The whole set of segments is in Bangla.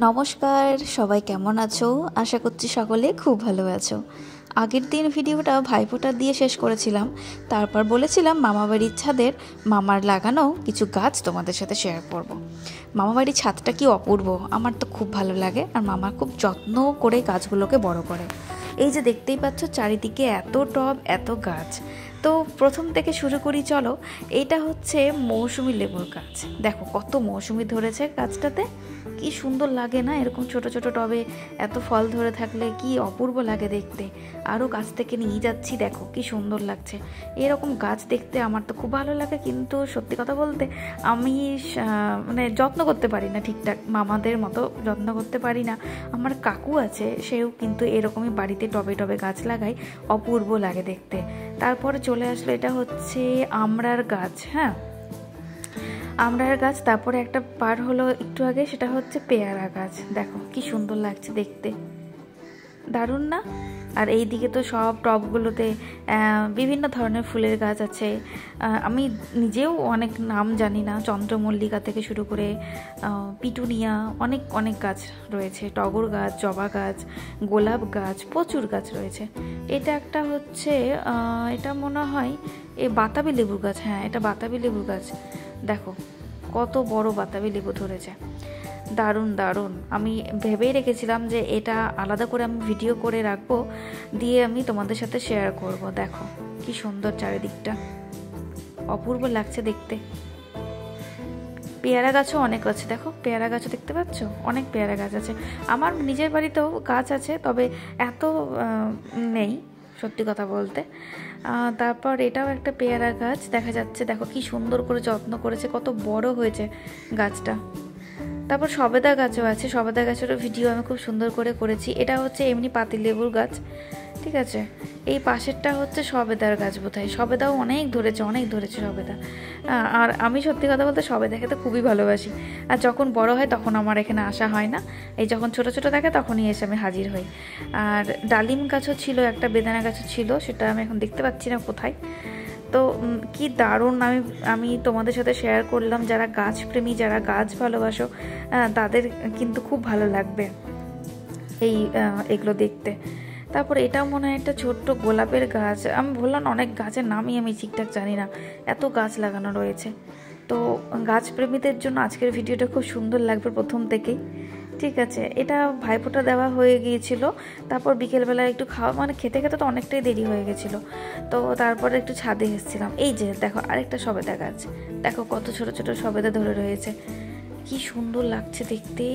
নমস্কার, সবাই কেমন আছো? আশা করছি সকলে খুব ভালো আছো। আগের দিন ভিডিওটা ভাইফোঁটা দিয়ে শেষ করেছিলাম। তারপর বলেছিলাম মামাবাড়ির ছাদের মামার লাগানো কিছু গাছ তোমাদের সাথে শেয়ার করব। মামাবাড়ির ছাদটা কি অপূর্ব, আমার তো খুব ভালো লাগে। আর মামা খুব যত্ন করে গাছগুলোকে বড় করে। এই যে দেখতেই পাচ্ছ চারিদিকে এত টব, এত গাছ। তো প্রথম থেকে শুরু করি, চলো। এইটা হচ্ছে মৌসুমি লেবুর গাছ। দেখো কত মৌসুমি ধরেছে গাছটাতে, কি সুন্দর লাগে না? এরকম ছোট ছোট টবে এত ফল ধরে থাকলে কি অপূর্ব লাগে দেখতে। আরও গাছ থেকে নিয়ে যাচ্ছি, দেখো কি সুন্দর লাগছে। এরকম গাছ দেখতে আমার তো খুব ভালো লাগে, কিন্তু সত্যি কথা বলতে আমি মানে যত্ন করতে পারি না ঠিকঠাক, মামাদের মতো যত্ন করতে পারি না। আমার কাকু আছে, সেও কিন্তু এরকমই বাড়িতে টবে টবে গাছ লাগায়, অপূর্ব লাগে দেখতে। তারপরে চলে আসলো, এটা হচ্ছে আমড়ার গাছ। হ্যাঁ, আমড়ার গাছ। তারপরে একটা পার হলো একটু আগে, সেটা হচ্ছে পেয়ারা গাছ। দেখো কি সুন্দর লাগছে দেখতে, দারুণ না? আর এই দিকে তো সব টবগুলোতে বিভিন্ন ধরনের ফুলের গাছ আছে। আমি নিজেও অনেক নাম জানি না, চন্দ্রমল্লিকা থেকে শুরু করে পিটুনিয়া, অনেক অনেক গাছ রয়েছে। টগর গাছ, জবা গাছ, গোলাপ গাছ, প্রচুর গাছ রয়েছে। এটা একটা হচ্ছে এটা মনে হয় বাতাবি লেবুর গাছ। হ্যাঁ, এটা বাতাবি লেবুর গাছ। দেখো কত বড় বাতাবি লেবু ধরেছে, দারুণ দারুণ। আমি ভেবেই রেখেছিলাম যে এটা আলাদা করে আমি ভিডিও করে রাখবো, দিয়ে আমি তোমাদের সাথে শেয়ার করব। দেখো কি সুন্দর চারিদিকটা, অপূর্ব লাগছে দেখতে। পেয়ারা গাছও অনেক আছে, দেখো পেয়ারা গাছও দেখতে পাচ্ছ, অনেক পেয়ারা গাছ আছে। আমার নিজের বাড়িতেও গাছ আছে, তবে এত নেই সত্যি কথা বলতে। তারপর এটাও একটা পেয়ারা গাছ দেখা যাচ্ছে, দেখো কি সুন্দর করে যত্ন করেছে, কত বড় হয়েছে গাছটা। তারপর সবেদা গাছও আছে, সবেদা গাছেরও ভিডিও আমি খুব সুন্দর করে করেছি। এটা হচ্ছে এমনি পাতিলেবুর গাছ, ঠিক আছে। এই পাশেরটা হচ্ছে সবেদার গাছ বোধহয়, সবেদাও অনেক ধরেছে, অনেক ধরেছে সবেদা। আর আমি সত্যি কথা বলতে সবেদা খেতে খুবই ভালোবাসি। আর যখন বড় হয় তখন আমার এখানে আসা হয় না, এই যখন ছোট ছোট থাকে তখনই এসে আমি হাজির হই। আর ডালিম গাছও ছিল, একটা বেদানা গাছও ছিল, সেটা আমি এখন দেখতে পাচ্ছি না কোথায়। তো কি দারুণ, আমি তোমাদের সাথে শেয়ার করলাম। যারা গাছ প্রেমী, যারা গাছ ভালোবাসো, তাদের কিন্তু খুব ভালো লাগবে এগুলো দেখতে। তারপর এটাও মনে হয় একটা ছোট্ট গোলাপের গাছ। আমি বললাম অনেক গাছের নামই আমি ঠিকঠাক জানি না, এত গাছ লাগানো রয়েছে। তো গাছ প্রেমীদের জন্য আজকের ভিডিওটা খুব সুন্দর লাগবে প্রথম থেকেই, ঠিক আছে। এটা ভাইফোঁটা দেওয়া হয়ে গিয়েছিল, তারপর বিকেলবেলা একটু খাওয়া, মানে খেতে খেতে তো অনেকটাই দেরি হয়ে গেছিলো। তো তারপরে একটু ছাদে এসেছিলাম। এই যে দেখো আরেকটা সবেদা গাছ, দেখো কত ছোট ছোট সবেদা ধরে রয়েছে, কি সুন্দর লাগছে দেখতে,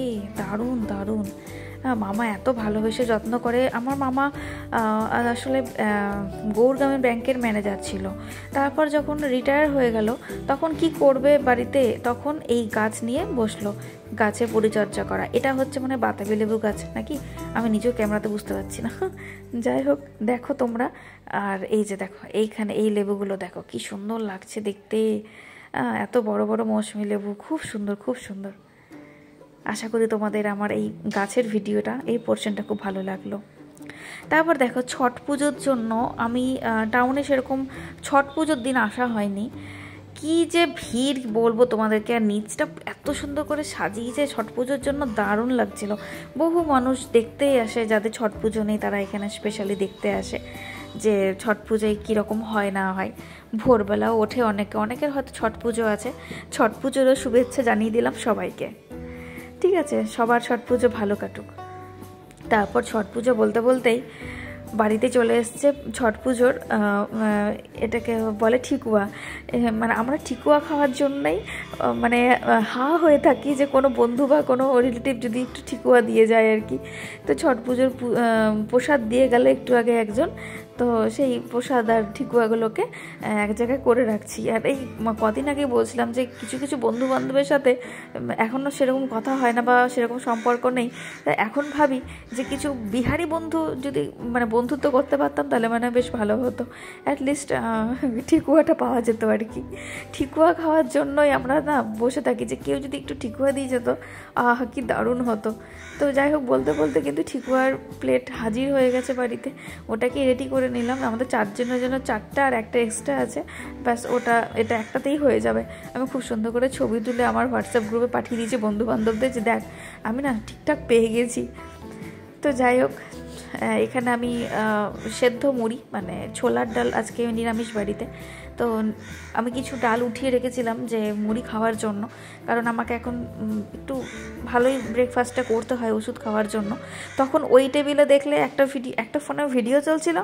দারুণ দারুণ। মামা এত ভালোবেসে যত্ন করে। আমার মামা আসলে গৌরগ্রামীণ ব্যাংকের ম্যানেজার ছিল, তারপর যখন রিটায়ার হয়ে গেল তখন কি করবে বাড়িতে, তখন এই গাছ নিয়ে বসলো, গাছের পরিচর্যা করা। এটা হচ্ছে মানে বাতাবি লেবু গাছ নাকি, আমি নিজেও ক্যামেরাতে বুঝতে পারছি না। যাই হোক, দেখো তোমরা। আর এই যে দেখো এইখানে এই লেবুগুলো দেখো কি সুন্দর লাগছে দেখতে, এত বড় বড় মৌসুমি লেবু, খুব সুন্দর খুব সুন্দর। আশা করি তোমাদের আমার এই গাছের ভিডিওটা, এই পোর্শনটা খুব ভালো লাগলো। তারপর দেখো ছট পুজোর জন্য আমি টাউনে সেরকম ছট পুজোর দিন আসা হয়নি, কি যে ভিড় বলবো তোমাদেরকে। আর নিচটা এত সুন্দর করে সাজিয়েছে ছট পুজোর জন্য, দারুণ লাগছিল। বহু মানুষ দেখতেই আসে, যাদের ছট পুজো নেই তারা এখানে স্পেশালি দেখতে আসে যে ছট পুজোয় কীরকম হয় না হয়। ভোরবেলাও ওঠে অনেকে, অনেকের হয়তো ছট পুজো আছে। ছট পুজোরও শুভেচ্ছা জানিয়ে দিলাম সবাইকে, ঠিক আছে। সবার ছট পুজো ভালো কাটুক। তারপর ছট পুজো বলতে বলতেই বাড়িতে চলে এসছে ছট পুজোর, এটাকে বলে ঠিকুয়া। মানে আমরা ঠিকুয়া খাওয়ার জন্যই মানে হয়ে থাকি, যে কোনো বন্ধু বা কোনো রিলেটিভ যদি একটু ঠিকুয়া দিয়ে যায় আর কি। তো ছট পুজোর প্রসাদ দিয়ে গেল একটু আগে একজন, তো সেই প্রসাদ আর ঠিকুয়াগুলোকে এক জায়গায় করে রাখছি। আর এই কদিন আগে বলছিলাম যে কিছু কিছু বন্ধু বান্ধবের সাথে এখনও সেরকম কথা হয় না বা সেরকম সম্পর্ক নেই। এখন ভাবি যে কিছু বিহারি বন্ধু যদি মানে বন্ধুত্ব করতে পারতাম তাহলে মানে বেশ ভালো হতো, অ্যাটলিস্ট ঠিকুয়াটা পাওয়া যেত আর কি। ঠিকুয়া খাওয়ার জন্যই আমরা না বসে থাকি, যে কেউ যদি একটু ঠিকুয়া দিয়ে যেত, কি দারুণ হতো। তো যাই হোক, বলতে বলতে কিন্তু ঠিকুয়ার প্লেট হাজির হয়ে গেছে বাড়িতে, ওটাকে রেডি করে নিলাম। আমাদের 4 জনের জন্য 4টা আর একটা এক্সট্রা আছে, ব্যাস এটা একটাতেই হয়ে যাবে। আমি খুব সুন্দর করে ছবি তুলে আমার হোয়াটসঅ্যাপ গ্রুপে পাঠিয়ে দিয়েছি বন্ধু বান্ধবদের, যে দেখ আমি না ঠিকঠাক পেয়ে গেছি। তো যাই হোক, এখানে আমি সেদ্ধ মুড়ি মানে ছোলার ডাল, আজকে নিরামিষ বাড়িতে, তো আমি কিছু ডাল উঠিয়ে রেখেছিলাম যে মুড়ি খাওয়ার জন্য, কারণ আমাকে এখন একটু ভালোই ব্রেকফাস্টটা করতে হয় ওষুধ খাওয়ার জন্য। তখন ওই টেবিলে দেখলে একটা ফোনে ভিডিও চলছিল,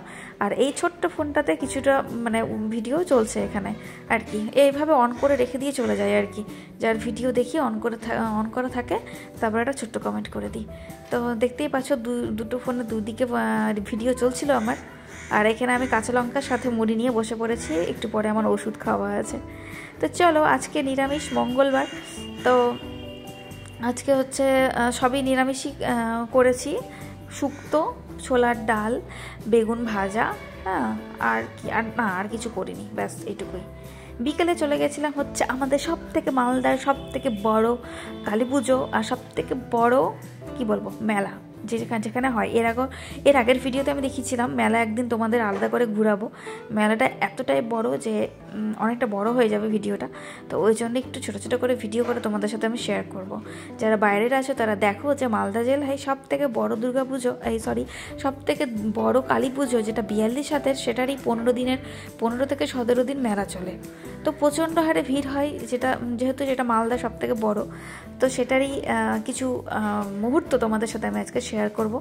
আর এই ছোট্ট ফোনটাতে কিছুটা মানে ভিডিও চলছে এখানে আর কি। এইভাবে অন করে রেখে দিয়ে চলে যায় আর কি, যার ভিডিও দেখি অন করা থাকে, তারপর একটা ছোট্ট কমেন্ট করে দিই। তো দেখতেই পাচ্ছ দুটো ফোনে দুদিকে ভিডিও চলছিল আমার, আর এখানে আমি কাঁচা লঙ্কার সাথে মুড়ি নিয়ে বসে পড়েছি, একটু পরে আমার ওষুধ খাওয়া আছে। তো চলো, আজকে নিরামিষ, মঙ্গলবার, তো আজকে হচ্ছে সবই নিরামিষই করেছি। শুক্তো, ছোলার ডাল, বেগুন ভাজা, হ্যাঁ, আর কিছু করিনি, ব্যাস এইটুকুই। বিকেলে চলে গেছিলাম হচ্ছে আমাদের মালদার সব থেকে বড় কালী পুজো, আর সব থেকে বড় কি বলবো মেলা যেখানে হয়। এর আগের ভিডিওতে আমি দেখিয়েছিলাম মেলা, একদিন তোমাদের আলাদা করে ঘুরাবো। মেলাটা এতটাই বড় যে অনেকটা বড় হয়ে যাবে ভিডিওটা, তো ওই জন্য একটু ছোটো ছোটো করে ভিডিও করে তোমাদের সাথে আমি শেয়ার করব। যারা বাইরের আছো তারা দেখো যে মালদা জেলায় সব থেকে বড় দুর্গাপুজো, সব থেকে বড় কালী পুজো যেটা 42 হাতের, সেটারই 15 থেকে 17 দিন মেলা চলে। তো প্রচণ্ড হারে ভিড় হয়, যেটা মালদা সব থেকে বড়, তো সেটারই কিছু মুহূর্ত তোমাদের সাথে আমি আজকে শেয়ার করব।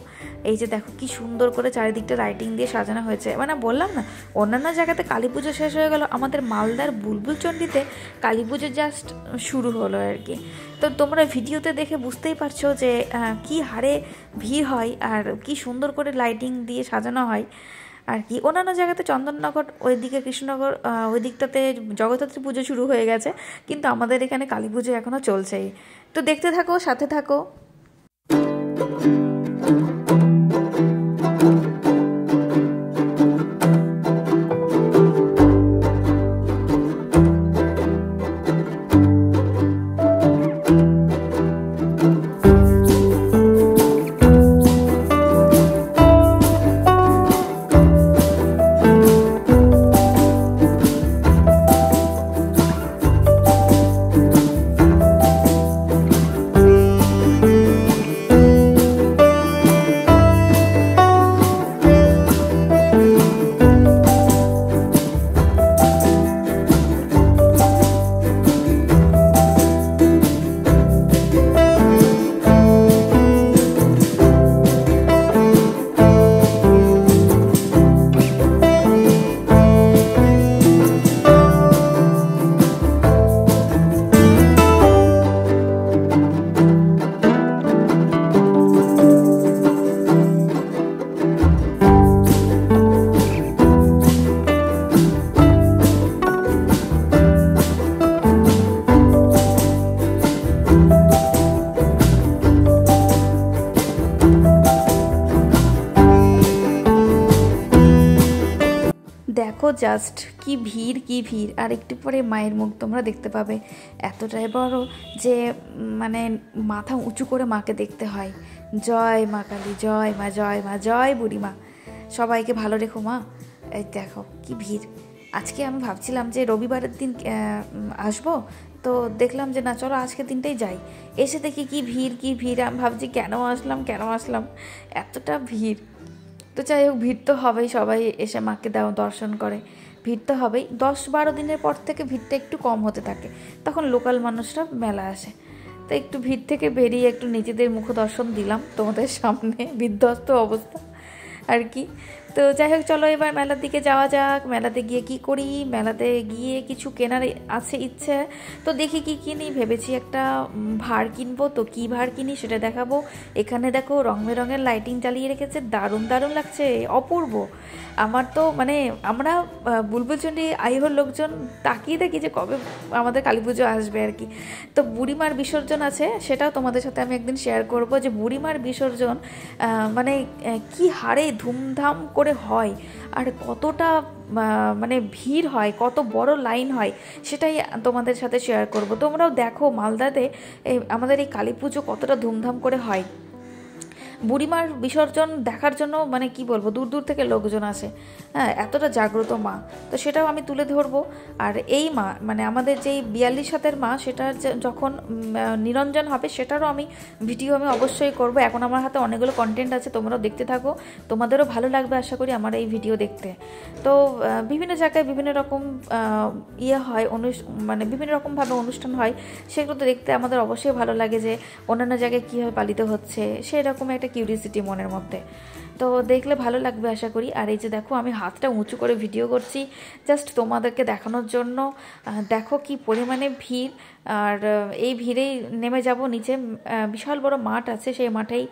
এই যে দেখো কি সুন্দর করে চারিদিকটা লাইটিং দিয়ে সাজানো হয়েছে। মানে বললাম না, অন্যান্য জায়গাতে কালী পুজো শেষ হয়ে গেল, আমাদের মালদার বুলবুলচণ্ডীতে কালী পুজো জাস্ট শুরু হলো আর কি। তো তোমরা ভিডিওতে দেখে বুঝতেই পারছো যে কি হারে ভিড় হয় আর কি সুন্দর করে লাইটিং দিয়ে সাজানো হয় আর কি। অন্যান্য জায়গাতে চন্দননগর, ওইদিকে কৃষ্ণনগর, ওই দিকটাতে জগদ্ধাত্রী পুজো শুরু হয়ে গেছে, কিন্তু আমাদের এখানে কালী পুজো এখনও চলছেই। তো দেখতে থাকো, সাথে থাকো। দেখো জাস্ট কি ভিড়, আর একটু পরে মায়ের মুখ তোমরা দেখতে পাবে। এতটাই বড় যে মানে মাথা উঁচু করে মাকে দেখতে হয়। জয় মা কালী, জয় মা, জয় মা, জয় বুড়িমা, সবাইকে ভালো রেখো মা। এই দেখো কি ভিড়। আজকে আমি ভাবছিলাম যে রবিবারের দিন আসবো, তো দেখলাম যে না, চলো আজকের দিনটাই যাই। এসে দেখি কি ভিড়, আমি ভাবছি কেন আসলাম, এতটা ভিড়। তো যাই হোক, ভিড় তো হবেই, সবাই এসে মাকে দর্শন করে, ভিড় তো হবেই। 10-12 দিনের পর থেকে ভিড়টা একটু কম হতে থাকে, তখন লোকাল মানুষরা মেলা আসে। তো একটু ভিড় থেকে বেরিয়ে একটু নিজেদের মুখ দর্শন দিলাম তোমাদের সামনে, বিধ্বস্ত অবস্থা আর কি। তো যাই হোক, চলো এবার মেলার দিকে যাওয়া যাক। মেলাতে গিয়ে কি করি, মেলাতে গিয়ে কিছু কেনার আছে ইচ্ছে, তো দেখি কি কিনি। ভেবেছি একটা ভাঁড় কিনবো, তো কি ভাঁড় কিনি সেটা দেখাবো। এখানে দেখো রং বেরঙের লাইটিং চালিয়ে রেখেছে, দারুণ লাগছে, অপূর্ব। আমার তো মানে আমরা বুলবুলচণ্ডী আইহোর লোকজন তাকিয়ে দেখি যে কবে আমাদের কালী পুজো আসবে আর কি। তো বুড়িমার বিসর্জন আছে, সেটাও তোমাদের সাথে আমি একদিন শেয়ার করব, যে বুড়িমার বিসর্জন মানে কি হারে ধুমধাম করে হয়, আর কতটা মানে ভিড় হয়, কত বড় লাইন হয়, সেটাই তোমাদের সাথে শেয়ার করব। তোমরাও দেখো মালদাতে আমাদের এই কালী পুজো কতটা ধুমধাম করে হয়। বুড়িমার বিসর্জন দেখার জন্য মানে কি বলবো, দূর দূর থেকে লোকজন আসে। হ্যাঁ, এতটা জাগ্রত মা, তো সেটাও আমি তুলে ধরবো। আর এই মা মানে আমাদের যেই 42 হাতের মা, সেটার যখন নিরঞ্জন হবে সেটারও আমি ভিডিও আমি অবশ্যই করব। এখন আমার হাতে অনেকগুলো কন্টেন্ট আছে, তোমরাও দেখতে থাকো, তোমাদেরও ভালো লাগবে আশা করি আমার এই ভিডিও দেখতে। তো বিভিন্ন জায়গায় বিভিন্ন রকম ইয়ে হয়, মানে বিভিন্ন রকমভাবে অনুষ্ঠান হয়, সেগুলো তো দেখতে আমাদের অবশ্যই ভালো লাগে যে অন্যান্য জায়গায় কীভাবে পালিত হচ্ছে, সেরকম একটা কিউরিয়াসিটি মনের মধ্যে। তো দেখলে ভালো লাগবে আশা করি। আর এই যে দেখো আমি হাতটা উঁচু করে ভিডিও করছি জাস্ট তোমাদেরকে দেখানোর জন্য। দেখো কি পরিমাণে ভিড়, আর এই ভিড়েই নেমে যাব নিচে। বিশাল বড় মাঠ আছে, সেই মাঠেই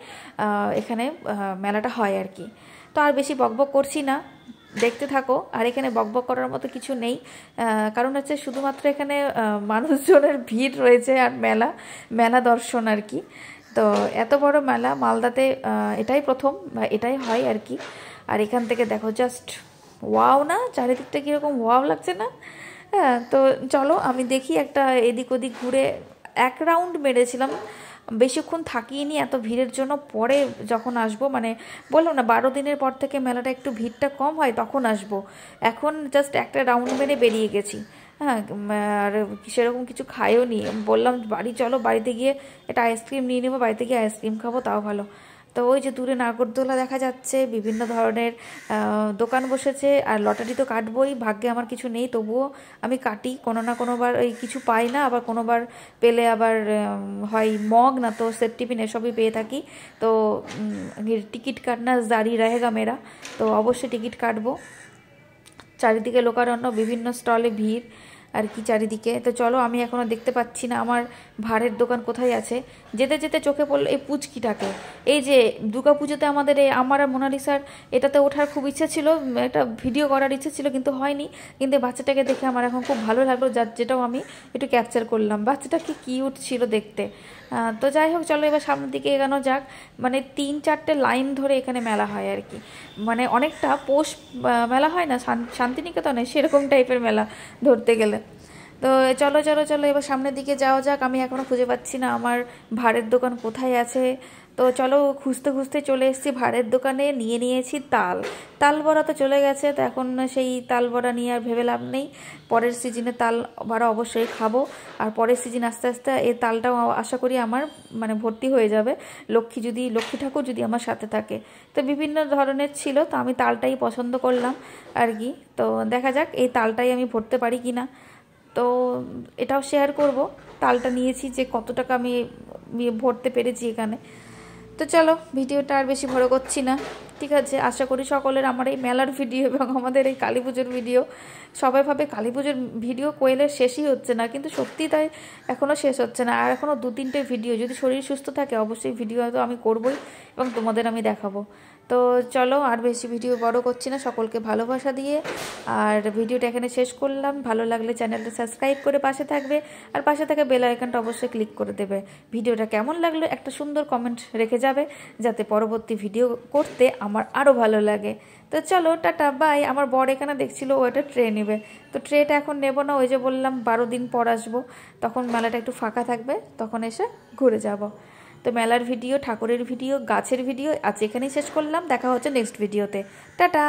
এখানে মেলাটা হয় আর কি। তো আর বেশি বকবক করছি না, দেখতে থাকো। আর এখানে বকবক করার মতো কিছু নেই, কারণ হচ্ছে শুধুমাত্র এখানে মানুষজনের ভিড় রয়েছে আর মেলা দর্শন আর কি। তো এত বড় মেলা মালদাতে এটাই প্রথম, এটাই হয় আর কি। আর এখান থেকে দেখো জাস্ট ওয়াও না, চারিদিকটা কীরকম ওয়াও লাগছে না? হ্যাঁ, তো চলো আমি দেখি একটা এদিক ওদিক ঘুরে। এক রাউন্ড মেরেছিলাম, বেশিক্ষণ থাকিনি এত ভিড়ের জন্য। পরে যখন আসবো, মানে বললাম না 12 দিনের পর থেকে মেলাটা একটু ভিড়টা কম হয়, তখন আসবো। এখন জাস্ট একটা রাউন্ড মেরে বেরিয়ে গেছি। হ্যাঁ, আর সেরকম কিছু খাইও নি, বললাম বাড়ি চলো, বাড়িতে গিয়ে একটা আইসক্রিম নিয়ে নেবো, বাড়িতে গিয়ে আইসক্রিম খাবো, তাও ভালো। তো ওই যে দূরে নাগরদোলা দেখা যাচ্ছে, বিভিন্ন ধরনের দোকান বসেছে। আর লটারি তো কাটবই, ভাগ্যে আমার কিছু নেই, তবুও আমি কাটি। কোনো না কোনোবার ওই কিছু পাই না, আবার কোনোবার পেলে আবার হয় মগ না তো সেট টিফিন এসবই পেয়ে থাকি। তো টিকিট কাটনা জারি रहेगा মেরা, তো অবশ্যই টিকিট কাটবো। চারিদিকে লোকারণ্য, বিভিন্ন স্টলে ভিড় আর কি চারিদিকে। তো চলো, আমি এখনও দেখতে পাচ্ছি না আমার ভাঁড়ের দোকান কোথায় আছে। যেতে যেতে চোখে পড়লো এই পুচকিটাকে। এই যে দুর্গাপুজোতে আমাদের এই আমার আর মোনালিসার এটাতে ওঠার খুব ইচ্ছে ছিল, একটা ভিডিও করার ইচ্ছে ছিল, কিন্তু হয়নি। কিন্তু বাচ্চাটাকে দেখে আমার এখন খুব ভালো লাগলো, যেটাও আমি একটু ক্যাপচার করলাম। বাচ্চাটা কি কিউট ছিল দেখতে। তো যাই হোক, চলো এবার সামনের দিকে এগানো যাক। মানে 3-4টে লাইন ধরে এখানে মেলা হয় আর কি, মানে অনেকটা পৌষ মেলা হয় না শান্তিনিকেতনে, সেরকম টাইপের মেলা ধরতে গেলে। তো চলো চলো চলো এবার সামনের দিকে যাওয়া যাক। আমি এখনও খুঁজে পাচ্ছি না আমার ভাঁড়ের দোকান কোথায় আছে। তো চলো খুঁজতে খুঁজতে চলে এসেছি ভাঁড়ের দোকানে, নিয়েছি তাল বড়া তো চলে গেছে। তো এখন সেই তাল বড়া নিয়ে আর ভেবে লাভ নেই, পরের সিজনে তাল বড়া অবশ্যই খাবো। আর পরের সিজন আস্তে আস্তে এই তালটাও আশা করি আমার মানে ভর্তি হয়ে যাবে, লক্ষ্মী ঠাকুর যদি আমার সাথে থাকে। তো বিভিন্ন ধরনের ছিল, তো আমি তালটাই পছন্দ করলাম আর কি। তো দেখা যাক এই তালটাই আমি ভরতে পারি কি না। তো এটাও শেয়ার করব, তালটা নিয়েছি যে কত টাকা আমি ভরতে পেরেছি এখানে। তো চলো ভিডিওটা আর বেশি বড় করছি না, ঠিক আছে? আশা করি সকলের আমার এই মেলার ভিডিও এবং আমাদের এই কালী পুজোর ভিডিও, সবাই ভাবে কালী পুজোর ভিডিও কোয়েলের শেষই হচ্ছে না, কিন্তু সত্যি তাই, এখনও শেষ হচ্ছে না। আর এখনও 2-3টে ভিডিও, যদি শরীর সুস্থ থাকে অবশ্যই ভিডিও তো আমি করবই এবং তোমাদের আমি দেখাবো। তো চলো আর বেশি ভিডিও বড় করছি না, সকলকে ভালোবাসা দিয়ে আর ভিডিওটা এখানে শেষ করলাম। ভালো লাগলে চ্যানেলটা সাবস্ক্রাইব করে পাশে থাকবে, আর পাশে থাকা বেল আইকনটা অবশ্যই ক্লিক করে দেবে। ভিডিওটা কেমন লাগলো একটা সুন্দর কমেন্ট রেখে যাবে, যাতে পরবর্তী ভিডিও করতে আমার আরও ভালো লাগে। তো চলো টাটা বাই। আমার বর এখানে দেখছিল ও একটা ট্রে নেবে, তো ট্রেটা এখন নেব না, ওই যে বললাম 12 দিন পর আসবো, তখন মেলাটা একটু ফাঁকা থাকবে, তখন এসে ঘুরে যাব। তো মেলার ভিডিও, ঠাকুরের ভিডিও, গাছের ভিডিও আজ এখানেই শেষ করলাম। দেখা হচ্ছে নেক্সট ভিডিওতে, টাটা।